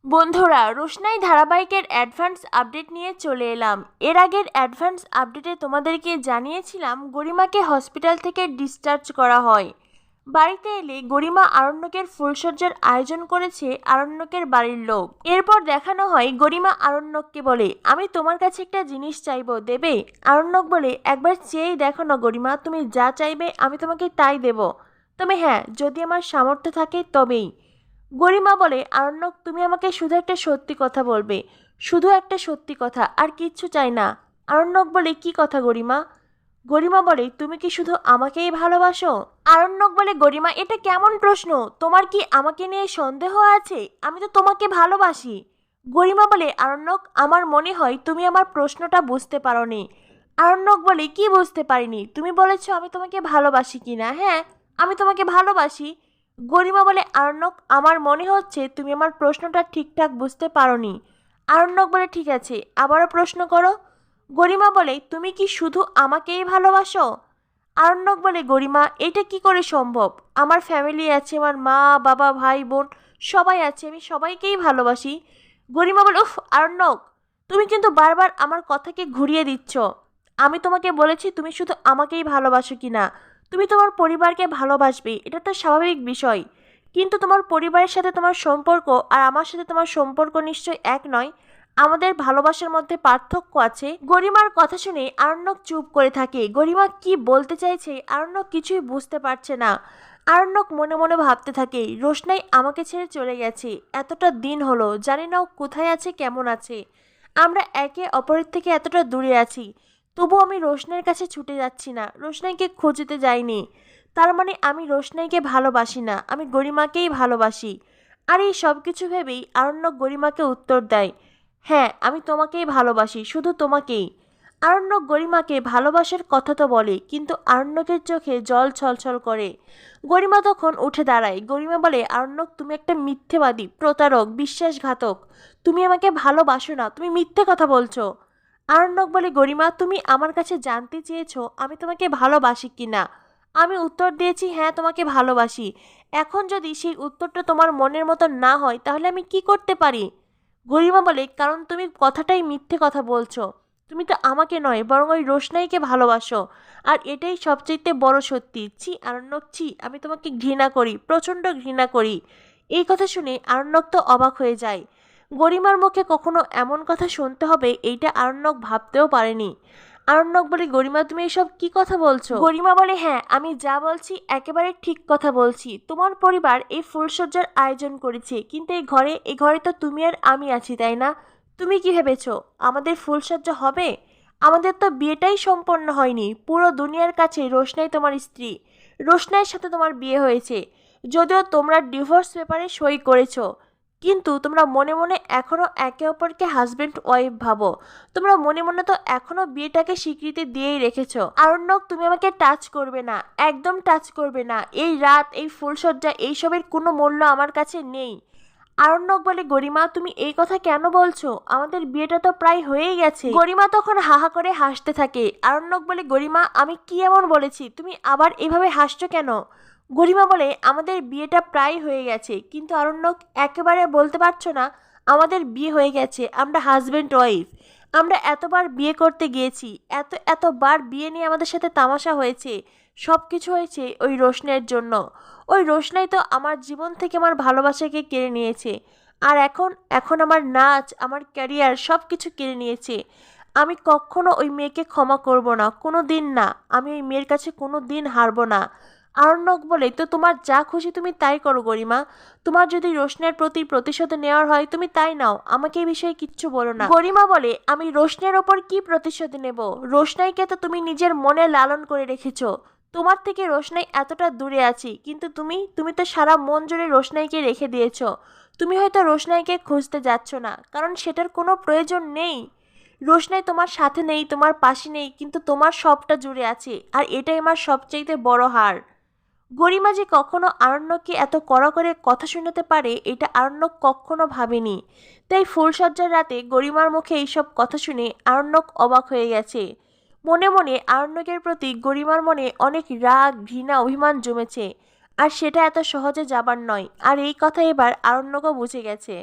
বন্ধুরা, রোশনাই ধারাবাহিকের advance update নিয়ে চলে এলাম। এর আগের অ্যাডভান্স আপডেটে তোমাদেরকে জানিয়েছিলাম গরিমাকে হসপিটাল থেকে ডিসচার্জ করা হয়। বাড়িতে এলে গরিমা আরণ্যকের ফুলসজ্জার আয়োজন করেছে আরণ্যকের বাড়ির লোক। এরপর দেখানো হয় গরিমা আরণ্যককে বলে, আমি তোমার কাছে একটা জিনিস চাইবো, দেবে? আরণ্যক বলে, একবার চেয়েই দেখো না গরিমা, তুমি যা চাইবে আমি তোমাকে তাই দেব, তবে হ্যাঁ, যদি আমার সামর্থ্য থাকে তবেই। গরিমা বলে, আরণ্যক তুমি আমাকে শুধু একটা সত্যি কথা বলবে, শুধু একটা সত্যি কথা, আর কিচ্ছু চাই না। আরণ্যক বলে, কি কথা গরিমা? গরিমা বলে, তুমি কি শুধু আমাকেই ভালোবাসো? আরণ্যক বলে, গরিমা এটা কেমন প্রশ্ন? তোমার কি আমাকে নিয়ে সন্দেহ আছে? আমি তো তোমাকে ভালোবাসি। গরিমা বলে, আরণ্যক আমার মনে হয় তুমি আমার প্রশ্নটা বুঝতে পারোনি। আরণ্যক বলে, কি বুঝতে পারিনি? তুমি বলেছো আমি তোমাকে ভালোবাসি কিনা। হ্যাঁ, আমি তোমাকে ভালোবাসি। গরিমা বলে, আরণ্যক আমার মনে হচ্ছে তুমি আমার প্রশ্নটা ঠিকঠাক বুঝতে পারোনি। আরণ্যক বলে, ঠিক আছে, আবারও প্রশ্ন করো। গরিমা বলে, তুমি কি শুধু আমাকেই ভালোবাসো? আরণ্যক বলে, গরিমা এটা কি করে সম্ভব? আমার ফ্যামিলি আছে, আমার মা বাবা ভাই বোন সবাই আছে, আমি সবাইকেই ভালোবাসি। গরিমা বলে, উফ আরণ্যক, তুমি কিন্তু বারবার আমার কথাকে ঘুরিয়ে দিচ্ছ। আমি তোমাকে বলেছি তুমি শুধু আমাকেই ভালোবাসো কিনা। তুমি তোমার পরিবারকে ভালোবাসবে, এটা তো স্বাভাবিক বিষয়, কিন্তু তোমার পরিবারের সাথে তোমার সম্পর্ক আর আমার সাথে তোমার সম্পর্ক নিশ্চয় এক নয়। আমাদের ভালোবাসার মধ্যে পার্থক্য আছে। গরিমার কথা শুনে আরণ্যক চুপ করে থাকে। গরিমা কি বলতে চাইছে আরণ্যক কিছুই বুঝতে পারছে না। আরণ্যক মনে মনে ভাবতে থাকে, রোশনাই আমাকে ছেড়ে চলে গেছে, এতটা দিন হলো, জানি না ও কোথায় আছে, কেমন আছে। আমরা একে অপরের থেকে এতটা দূরে আছি, তবু আমি রোশনাইয়ের কাছে ছুটে যাচ্ছি না, রোশনাইকে খুঁজতে যাইনি। তার মানে আমি রোশনাইকে ভালোবাসি না, আমি গরিমাকেই ভালোবাসি। আর এই সব কিছু ভেবেই আরণ্যক গরিমাকে উত্তর দেয়, হ্যাঁ আমি তোমাকেই ভালোবাসি, শুধু তোমাকেই। আরণ্যক গরিমাকে ভালোবাসার কথা তো বলে, কিন্তু আরণ্যকের চোখে জল ছলছল করে। গরিমা তখন উঠে দাঁড়ায়। গরিমা বলে, আরণ্যক তুমি একটা মিথ্যেবাদী, প্রতারক, বিশ্বাসঘাতক। তুমি আমাকে ভালোবাসো না, তুমি মিথ্যে কথা বলছো। আরণ্যক বলে, গরিমা তুমি আমার কাছে জানতে চেয়েছো আমি তোমাকে ভালোবাসি কিনা। আমি উত্তর দিয়েছি হ্যাঁ তোমাকে ভালোবাসি। এখন যদি সেই উত্তরটা তোমার মনের মতো না হয় তাহলে আমি কি করতে পারি? গরিমা বলে, কারণ তুমি কথাটাই মিথ্যে কথা বলছো। তুমি তো আমাকে নয় বরং ওই রোশনাইকে ভালোবাসো, আর এটাই সবচেয়ে বড় সত্যি। ছি আরণ্যক, ছি, আমি তোমাকে ঘৃণা করি, প্রচণ্ড ঘৃণা করি। এই কথা শুনে আরণ্যক তো অবাক হয়ে যায়। গরিমার মুখে কখনো এমন কথা শুনতে হবে এইটা আরণ্যক ভাবতেও পারেনি। আরণ্যক বলে, গরিমা তুমি এসব কি কথা বলছো? গরিমা বলে, হ্যাঁ আমি যা বলছি একেবারে ঠিক কথা বলছি। তোমার পরিবার এই ফুলসজ্জার আয়োজন করেছে, কিন্তু এই ঘরে তো তুমি আর আমি আছি, তাই না? তুমি কি ভেবেছো আমাদের ফুলসজ্জা হবে? আমাদের তো বিয়েটাই সম্পন্ন হয়নি। পুরো দুনিয়ার কাছে রোশনাই তোমার স্ত্রী, রোশনাইয়ের সাথে তোমার বিয়ে হয়েছে। যদিও তোমরা ডিভোর্স পেপারে সই করেছো, কিন্তু তোমরা মনে মনে এখনো একে অপরকে হাজবেন্ড ওয়াইফ ভাবো। তোমরা মনে মনে তো এখনো বিয়েটাকে স্বীকৃতি দিয়েই রেখেছো। আরণ্যক তুমি আমাকে টাচ করবে না, একদম টাচ করবে না। এই রাত, এই ফুলসজ্জা, এইসবের কোনো মূল্য আমার কাছে নেই। আরণ্যক বলে, গরিমা তুমি এই কথা কেন বলছো? আমাদের বিয়েটা তো প্রায় হয়েই গেছে। গরিমা তখন হাহা করে হাসতে থাকে। আরণ্যক বলে, গরিমা আমি কি এমন বলেছি তুমি আবার এভাবে হাসছো কেন? গরিমা বলে, আমাদের বিয়েটা প্রায় হয়ে গেছে, কিন্তু আরণ্যক একেবারে বলতে পারছো না আমাদের বিয়ে হয়ে গেছে। আমরা হাজবেন্ড ওয়াইফ। আমরা এতবার বিয়ে করতে গিয়েছি, এতবার বিয়ে নিয়ে আমাদের সাথে তামাশা হয়েছে, সব কিছু হয়েছে ওই রোশনাইয়ের জন্য। ওই রোশনাই তো আমার জীবন থেকে আমার ভালোবাসাকে কেড়ে নিয়েছে, আর এখন এখন আমার নাচ, আমার ক্যারিয়ার সব কিছু কেড়ে নিয়েছে। আমি কখনো ওই মেয়েকে ক্ষমা করব না, কোনো দিন না। আমি ওই মেয়ের কাছে কোনো দিন হারবো না। আরণ্যক বলে, তো তোমার যা খুশি তুমি তাই করো গরিমা। তোমার যদি রোশনের প্রতি প্রতিশোধ নেওয়ার হয় তুমি তাই নাও, আমাকে এই বিষয়ে কিচ্ছু বলো না। গরিমা বলে, আমি রোশনের ওপর কি প্রতিশোধ নেব? রোশনাইকে তো তুমি নিজের মনে লালন করে রেখেছো। তোমার থেকে রোশনাই এতটা দূরে আছি, কিন্তু তুমি তো সারা মন জুড়ে রোশনাইকে রেখে দিয়েছো। তুমি হয়তো রোশনাইকে খুঁজতে যাচ্ছ না, কারণ সেটার কোনো প্রয়োজন নেই। রোশনাই তোমার সাথে নেই, তোমার পাশে নেই, কিন্তু তোমার সবটা জুড়ে আছে, আর এটাই আমার সবচাইতে বড় হার। গরিমা যে কখনো আরণ্যককে এত কড়া করে কথা শোনাতে পারে এটা আরণ্যক কখনো ভাবেনি। তাই ফুলসজ্জার রাতে গরিমার মুখে এইসব কথা শুনে আরণ্যক অবাক হয়ে গেছে। মনে মনে আরণ্যকের প্রতি গরিমার মনে অনেক রাগ, ঘৃণা, অভিমান জমেছে, আর সেটা এত সহজে যাবার নয়। আর এই কথা এবার আরণ্যকও বুঝে গেছে।